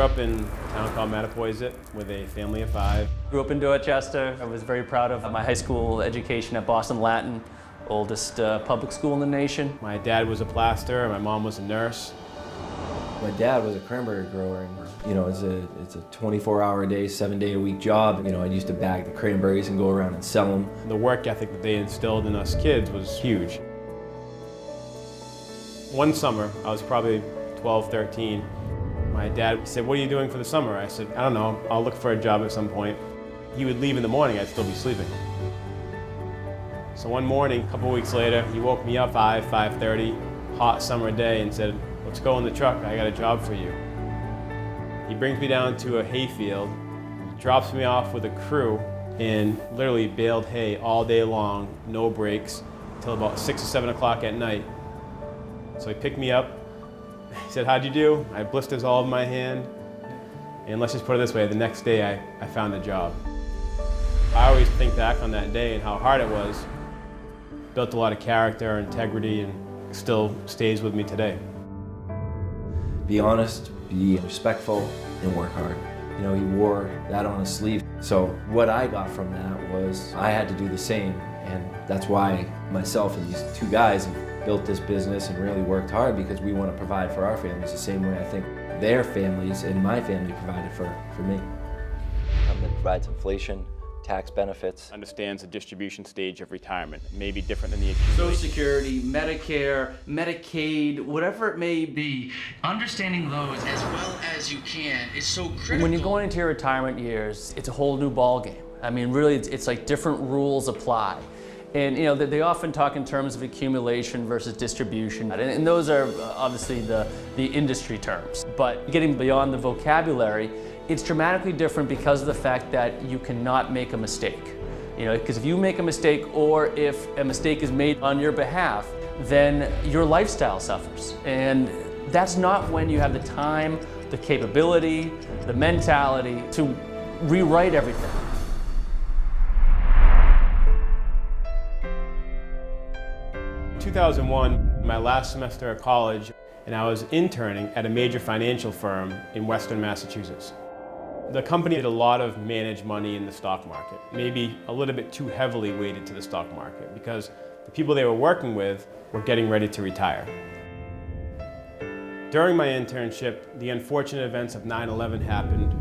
up in a town called Mattapoisett with a family of 5. Grew up in Dorchester. I was very proud of my high school education at Boston Latin, oldest public school in the nation. My dad was a plasterer, my mom was a nurse. My dad was a cranberry grower, and it's a 24-hour-a-day, 7-day-a-week job. I used to bag the cranberries and go around and sell them. The work ethic that they instilled in us kids was huge. One summer, I was probably 12, 13. My dad said, "What are you doing for the summer?" I said, "I don't know, I'll look for a job at some point." He would leave in the morning, I'd still be sleeping. So one morning, a couple weeks later, he woke me up 5:30, hot summer day, and said, "Let's go in the truck, I got a job for you." He brings me down to a hayfield, drops me off with a crew, and literally baled hay all day long, no breaks, till about 6 or 7 o'clock at night. So he picked me up, he said, "How'd you do?" I had blisters all over my hand. And let's just put it this way, the next day I found a job. I always think back on that day and how hard it was. Built a lot of character, integrity, and still stays with me today. Be honest, be respectful, and work hard. He wore that on his sleeve. So what I got from that was I had to do the same, and that's why myself and these 2 guys have built this business and really worked hard, because we want to provide for our families the same way I think their families and my family provided for me. That provides inflation, tax benefits. Understands the distribution stage of retirement. It may be different than the accumulation. Social Security, Medicare, Medicaid, whatever it may be, understanding those as well as you can is so critical. When you're going into your retirement years, it's a whole new ballgame. I mean, really, it's like different rules apply. And they often talk in terms of accumulation versus distribution, and those are obviously the industry terms. But getting beyond the vocabulary, it's dramatically different because of the fact that you cannot make a mistake. Because if you make a mistake, or if a mistake is made on your behalf, then your lifestyle suffers. And that's not when you have the time, the capability, the mentality to rewrite everything. 2001, my last semester of college, and I was interning at a major financial firm in Western Massachusetts. The company did a lot of managed money in the stock market, maybe a little bit too heavily weighted to the stock market, because the people they were working with were getting ready to retire. During my internship, the unfortunate events of 9/11 happened,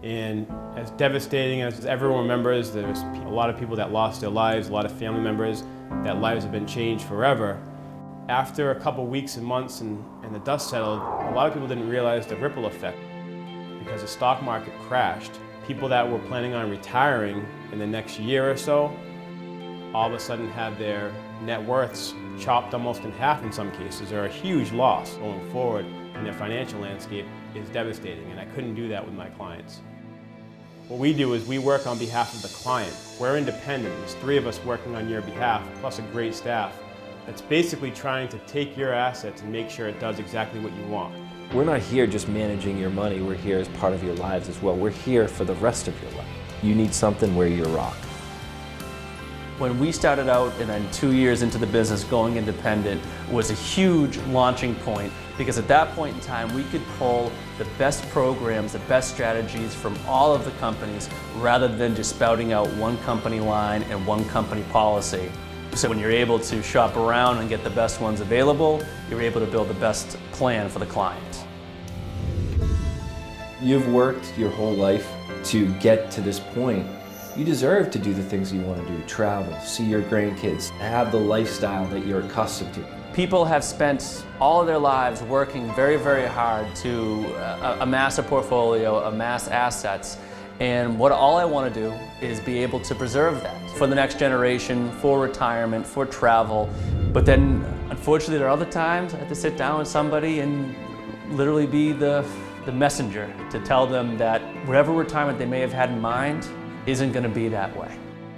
and as devastating as everyone remembers, there was a lot of people that lost their lives, a lot of family members that lives have been changed forever. After a couple weeks and months and the dust settled, a lot of people didn't realize the ripple effect, because the stock market crashed. People that were planning on retiring in the next year or so, all of a sudden had their net worths chopped almost in half in some cases, or a huge loss going forward, and their financial landscape is devastating, and I couldn't do that with my clients. What we do is we work on behalf of the client. We're independent. There's 3 of us working on your behalf, plus a great staff that's basically trying to take your assets and make sure it does exactly what you want. We're not here just managing your money, we're here as part of your lives as well. We're here for the rest of your life. You need something where you're rock. When we started out, and then 2 years into the business, going independent was a huge launching point, because at that point in time we could pull the best programs, the best strategies from all of the companies, rather than just spouting out one company line and one company policy. So when you're able to shop around and get the best ones available, you're able to build the best plan for the client. You've worked your whole life to get to this point. You deserve to do the things you want to do, travel, see your grandkids, have the lifestyle that you're accustomed to. People have spent all of their lives working very, very hard to amass a portfolio, amass assets, and all I want to do is be able to preserve that for the next generation, for retirement, for travel. But then, unfortunately, there are other times I have to sit down with somebody and literally be the messenger to tell them that whatever retirement they may have had in mind isn't going to be that way.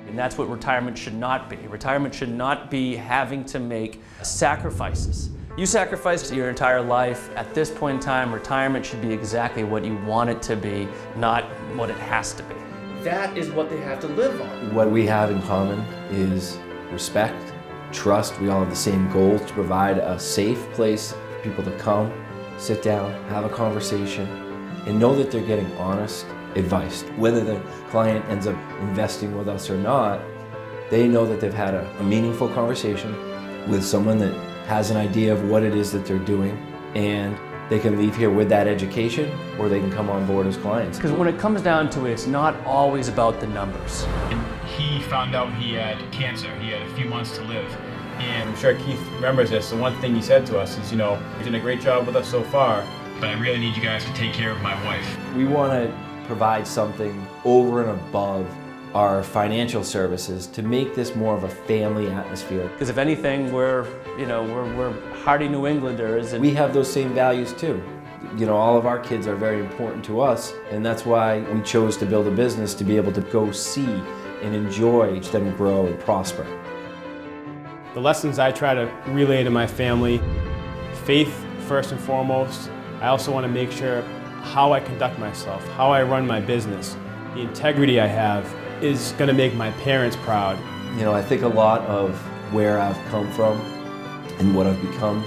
And that's what retirement should not be. Retirement should not be having to make sacrifices. You sacrifice your entire life. At this point in time, retirement should be exactly what you want it to be, not what it has to be. That is what they have to live on. What we have in common is respect, trust. We all have the same goals: to provide a safe place for people to come, sit down, have a conversation, and know that they're getting honest advice. Whether the client ends up investing with us or not, they know that they've had a meaningful conversation with someone that has an idea of what it is that they're doing, and they can leave here with that education, or they can come on board as clients. Because when it comes down to it, it's not always about the numbers. He found out he had cancer. He had a few months to live. And I'm sure Keith remembers this. The one thing he said to us is, you're doing a great job with us so far, but I really need you guys to take care of my wife. We want to provide something over and above our financial services to make this more of a family atmosphere. Because if anything, we're hardy New Englanders. And we have those same values too. All of our kids are very important to us, and that's why we chose to build a business to be able to go see and enjoy them grow and prosper. The lessons I try to relay to my family: faith first and foremost. I also want to make sure how I conduct myself, how I run my business, the integrity I have is going to make my parents proud. I think a lot of where I've come from and what I've become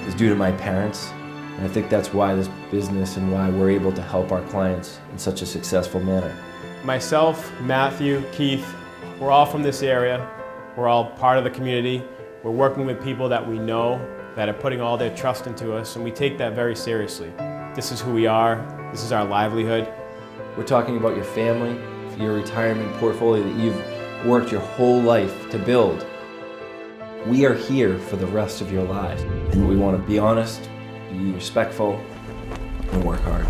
is due to my parents. And I think that's why this business and why we're able to help our clients in such a successful manner. Myself, Matthew, Keith, we're all from this area. We're all part of the community. We're working with people that we know that are putting all their trust into us, and we take that very seriously. This is who we are. This is our livelihood. We're talking about your family, your retirement portfolio that you've worked your whole life to build. We are here for the rest of your lives, and we want to be honest, be respectful, and work hard.